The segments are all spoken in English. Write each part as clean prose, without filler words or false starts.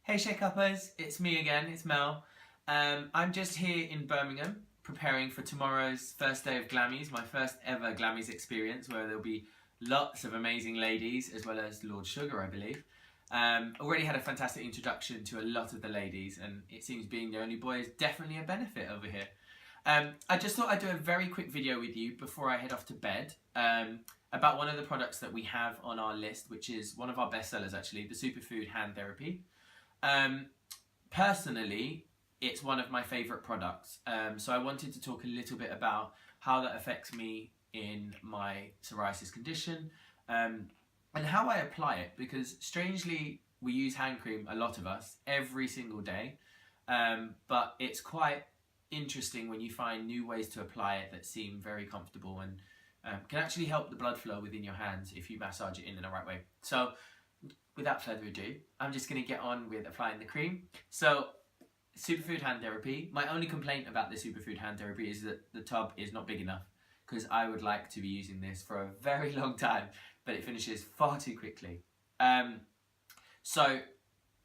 Hey ShakeUppers, it's me again, it's Mel. I'm just here in Birmingham preparing for tomorrow's first day of Glammies, my first ever Glammies experience where there'll be lots of amazing ladies as well as Lord Sugar, I believe. Already had a fantastic introduction to a lot of the ladies and it seems being the only boy is definitely a benefit over here. I just thought I'd do a very quick video with you before I head off to bed about one of the products that we have on our list, which is one of our best sellers actually, the Superfood Hand Therapy. Personally, it's one of my favourite products, so I wanted to talk a little bit about how that affects me in my psoriasis condition and how I apply it, because strangely we use hand cream, a lot of us, every single day, but it's quite interesting when you find new ways to apply it that seem very comfortable and can actually help the blood flow within your hands if you massage it in the right way. So without further ado, I'm just going to get on with applying the cream. So, Superfood Hand Therapy. My only complaint about the Superfood Hand Therapy is that the tub is not big enough, because I would like to be using this for a very long time, but it finishes far too quickly. So,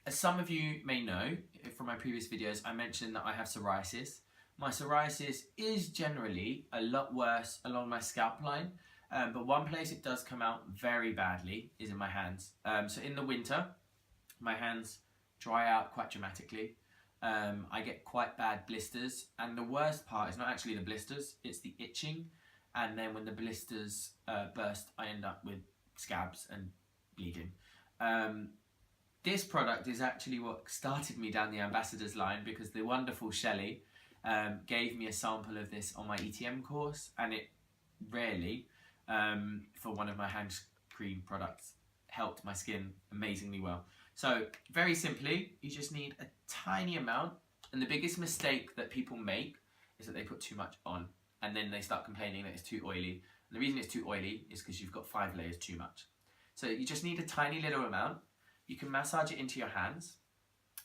as some of you may know from my previous videos, I mentioned that I have psoriasis. My psoriasis is generally a lot worse along my scalp line. But one place it does come out very badly is in my hands. So in the winter, my hands dry out quite dramatically. I get quite bad blisters, and the worst part is not actually the blisters, it's the itching. And then when the blisters burst, I end up with scabs and bleeding. This product is actually what started me down the ambassadors line, because the wonderful Shelley gave me a sample of this on my ETM course, and it rarely, for one of my hand cream products, helped my skin amazingly well. So very simply, you just need a tiny amount, and the biggest mistake that people make is that they put too much on and then they start complaining that it's too oily. And the reason it's too oily is because you've got 5 layers too much. So you just need a tiny little amount. You can massage it into your hands.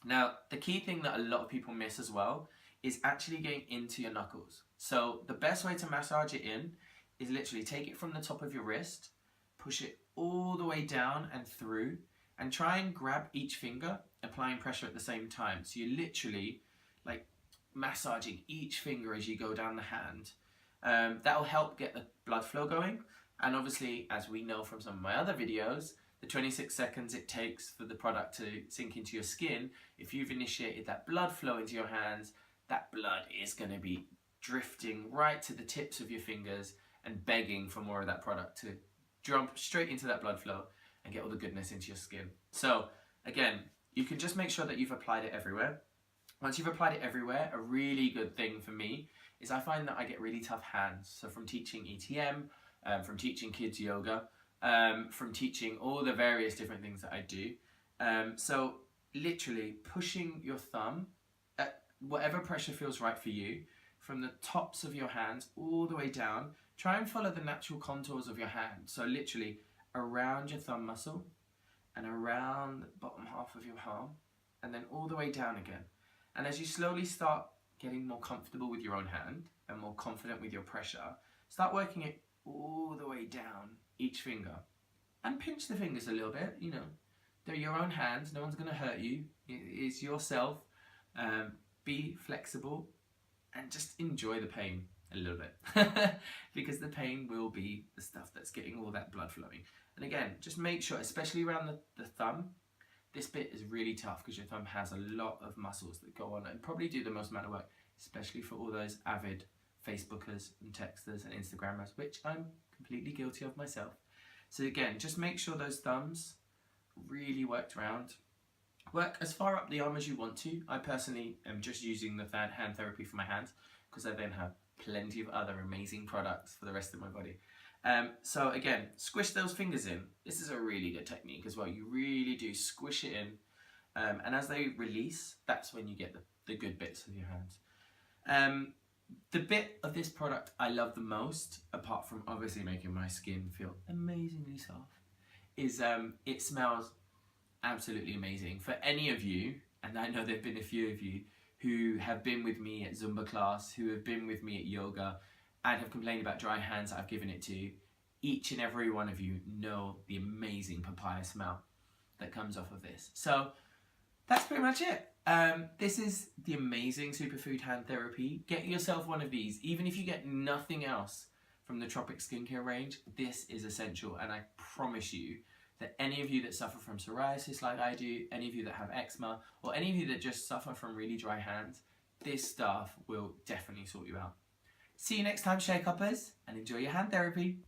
Now the key thing that a lot of people miss as well is actually getting into your knuckles. So the best way to massage it in is literally take it from the top of your wrist, push it all the way down and through, and try and grab each finger, applying pressure at the same time. So you're literally like massaging each finger as you go down the hand. That'll help get the blood flow going. And obviously, as we know from some of my other videos, the 26 seconds it takes for the product to sink into your skin, if you've initiated that blood flow into your hands, that blood is going to be drifting right to the tips of your fingers and begging for more of that product to jump straight into that blood flow and get all the goodness into your skin. So again, you can just make sure that you've applied it everywhere. Once you've applied it everywhere, a really good thing for me is I find that I get really tough hands. So from teaching ETM, from teaching kids yoga, from teaching all the various different things that I do. So literally pushing your thumb at whatever pressure feels right for you, from the tops of your hands all the way down. Try and follow the natural contours of your hand. So literally around your thumb muscle and around the bottom half of your palm, and then all the way down again. And as you slowly start getting more comfortable with your own hand and more confident with your pressure, start working it all the way down each finger. And pinch the fingers a little bit, you know. They're your own hands, no one's going to hurt you. It's yourself. Be flexible and just enjoy the pain a little bit, because the pain will be the stuff that's getting all that blood flowing. And again, just make sure, especially around the thumb, this bit is really tough because your thumb has a lot of muscles that go on and probably do the most amount of work, especially for all those avid Facebookers and texters and Instagrammers, which I'm completely guilty of myself. So again, just make sure those thumbs really worked around. Work as far up the arm as you want to. I personally am just using the hand therapy for my hands because I then have plenty of other amazing products for the rest of my body. So again, squish those fingers in. This is a really good technique as well. You really do squish it in, and as they release, that's when you get the good bits of your hands. The bit of this product I love the most, apart from obviously making my skin feel amazingly soft, is it smells absolutely amazing. For any of you, and I know there have been a few of you who have been with me at Zumba class, who have been with me at yoga, and have complained about dry hands that I've given it to, each and every one of you know the amazing papaya smell that comes off of this. So that's pretty much it. This is the amazing Superfood Hand Therapy. Get yourself one of these. Even if you get nothing else from the Tropic skincare range, this is essential. And I promise you that any of you that suffer from psoriasis like I do, any of you that have eczema, or any of you that just suffer from really dry hands, this stuff will definitely sort you out. See you next time, Shake Uppers, and enjoy your hand therapy.